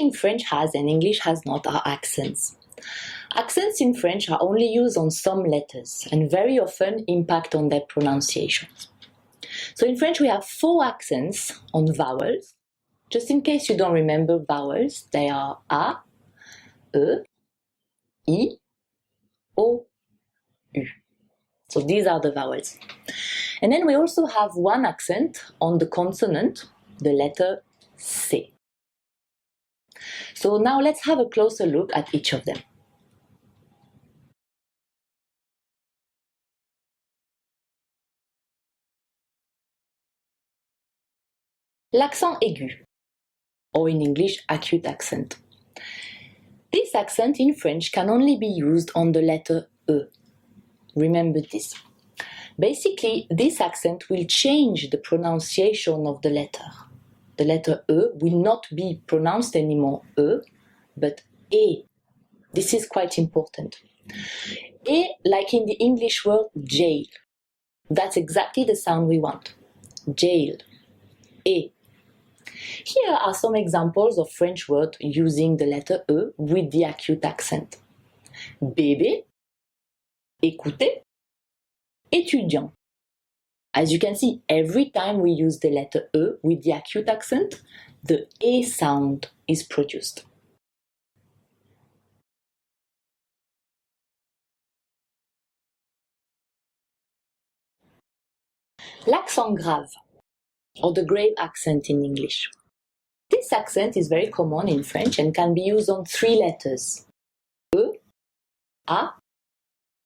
thing French has and English has not are accents. Accents in French are only used on some letters and very often impact on their pronunciation. So in French we have 4 accents on vowels. Just in case you don't remember vowels, they are A, E, I, O, U. So these are the vowels. And then we also have 1 accent on the consonant, the letter C. So now let's have a closer look at each of them. L'accent aigu, or in English, acute accent. This accent in French can only be used on the letter E. Remember this. Basically, this accent will change the pronunciation of the letter. The letter E will not be pronounced anymore E, but E. This is quite important. E, like in the English word jail. That's exactly the sound we want. Jail. E. Here are some examples of French words using the letter E with the acute accent. Bébé, écouter, étudiant. As you can see, every time we use the letter E with the acute accent, the E sound is produced. L'accent grave, or the grave accent in English. This accent is very common in French and can be used on 3 letters: E, A,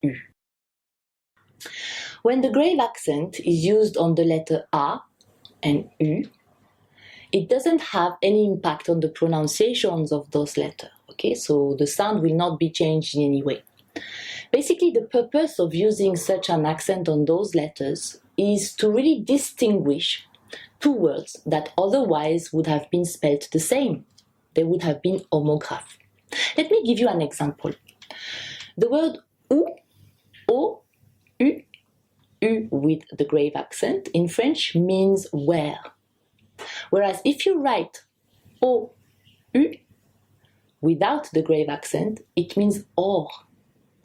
U. When the grave accent is used on the letter A and U, it doesn't have any impact on the pronunciations of those letters. Okay, so the sound will not be changed in any way. Basically, the purpose of using such an accent on those letters is to really distinguish 2 words that otherwise would have been spelled the same. They would have been homograph. Let me give you an example. The word ou, O, U, U with the grave accent in French means where. Whereas if you write O, U without the grave accent, it means or.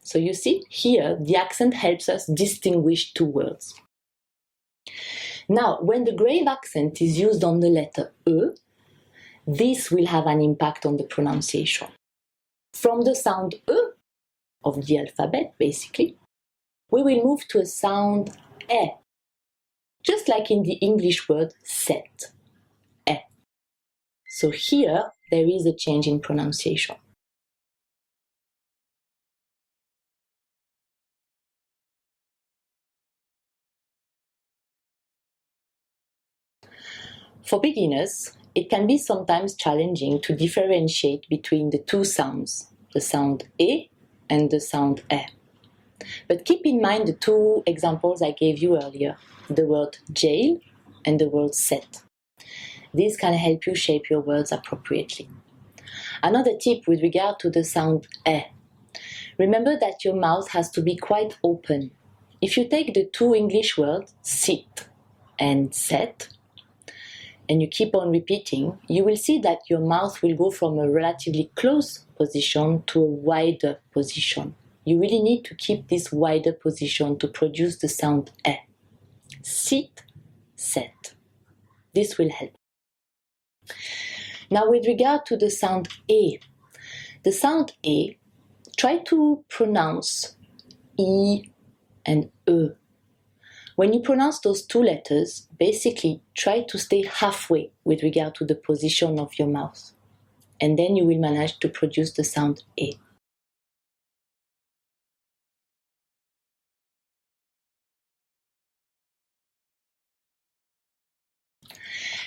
So you see, here the accent helps us distinguish 2 words. Now, when the grave accent is used on the letter E, this will have an impact on the pronunciation. From the sound E of the alphabet, basically, we will move to a sound E, just like in the English word set, E. So here, there is a change in pronunciation. For beginners, it can be sometimes challenging to differentiate between the 2 sounds, the sound E and the sound E. But keep in mind the 2 examples I gave you earlier, the word jail and the word set. This can help you shape your words appropriately. Another tip with regard to the sound E. Remember that your mouth has to be quite open. If you take the 2 English words, sit and set, and you keep on repeating, you will see that your mouth will go from a relatively close position to a wider position. You really need to keep this wider position to produce the sound E. Sit, set. This will help. Now with regard to the sound E. The sound E, try to pronounce I and E. When you pronounce those 2 letters, basically try to stay halfway with regard to the position of your mouth. And then you will manage to produce the sound E.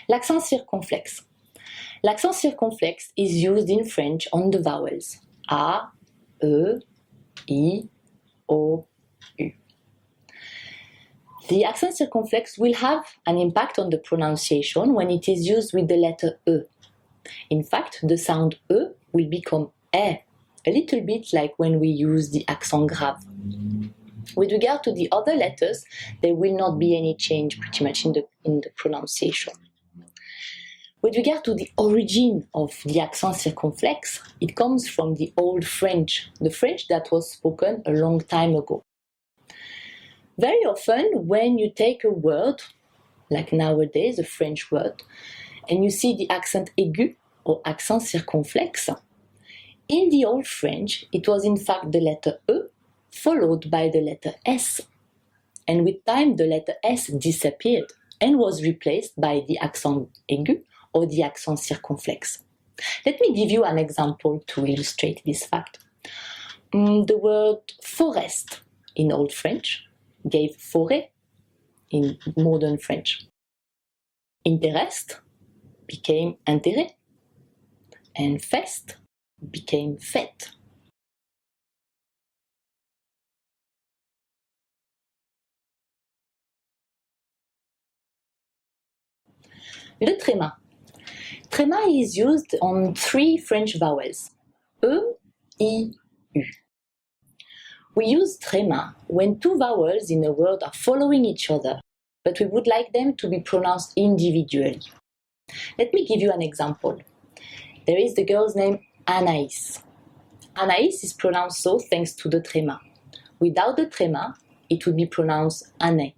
L'accent circonflexe. L'accent circonflexe is used in French on the vowels A, E, I, O, U. The accent circumflex will have an impact on the pronunciation when it is used with the letter E. In fact, the sound E will become E, a little bit like when we use the accent grave. With regard to the other letters, there will not be any change pretty much in the pronunciation. With regard to the origin of the accent circumflex, it comes from the Old French, the French that was spoken a long time ago. Very often, when you take a word, like nowadays, a French word, and you see the accent aigu or accent circumflex, in the Old French, it was in fact the letter E followed by the letter S. And with time, the letter S disappeared and was replaced by the accent aigu or the accent circumflex. Let me give you an example to illustrate this fact. The word forest in Old French gave forêt in modern French. Interest became intérêt, and feste became fête. Le tréma. Tréma is used on 3 French vowels, E, I, U. We use tréma when 2 vowels in a word are following each other, but we would like them to be pronounced individually. Let me give you an example. There is the girl's name Anaïs. Anaïs is pronounced so thanks to the tréma. Without the tréma, it would be pronounced Anaï.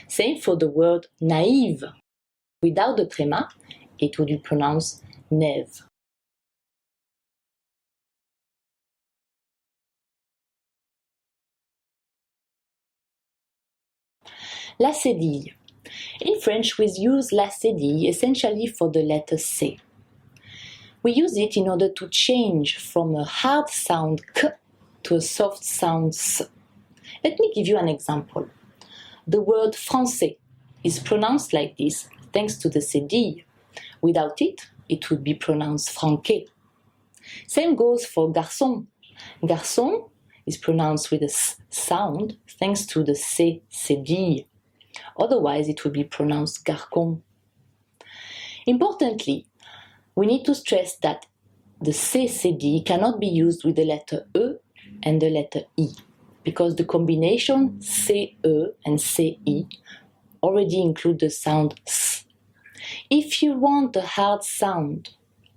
Same for the word naïve. Without the tréma, it would be pronounced Neve. La cédille. In French, we use la cédille essentially for the letter C. We use it in order to change from a hard sound K to a soft sound S. Let me give you an example. The word français is pronounced like this thanks to the cédille. Without it, it would be pronounced franquet. Same goes for garçon. Garçon is pronounced with a S sound thanks to the C cédille. Otherwise, it would be pronounced garcon. Importantly, we need to stress that the C cédille cannot be used with the letter E and the letter I, because the combination CE and CI already include the sound S. If you want a hard sound,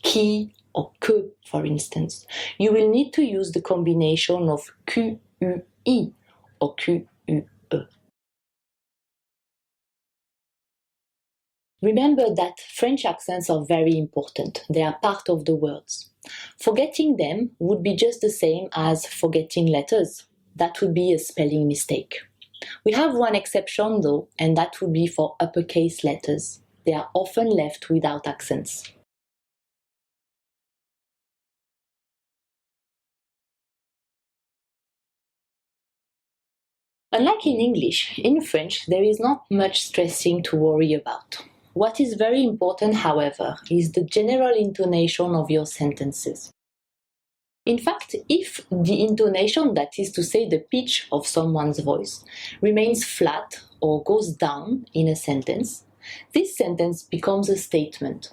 qui or que, for instance, you will need to use the combination of QUI or QUE. Remember that French accents are very important. They are part of the words. Forgetting them would be just the same as forgetting letters. That would be a spelling mistake. We have one exception though, and that would be for uppercase letters. They are often left without accents. Unlike in English, in French there is not much stressing to worry about. What is very important, however, is the general intonation of your sentences. In fact, if the intonation, that is to say the pitch of someone's voice, remains flat or goes down in a sentence, this sentence becomes a statement.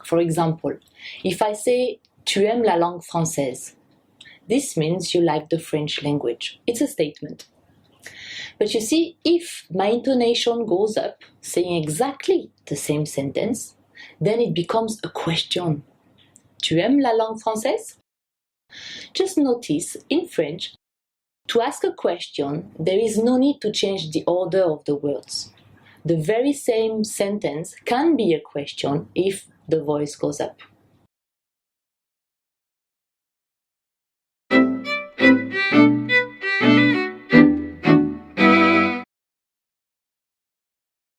For example, if I say "Tu aimes la langue française," this means you like the French language. It's a statement. But you see, if my intonation goes up, saying exactly the same sentence, then it becomes a question. Tu aimes la langue française? Just notice, in French, to ask a question, there is no need to change the order of the words. The very same sentence can be a question if the voice goes up.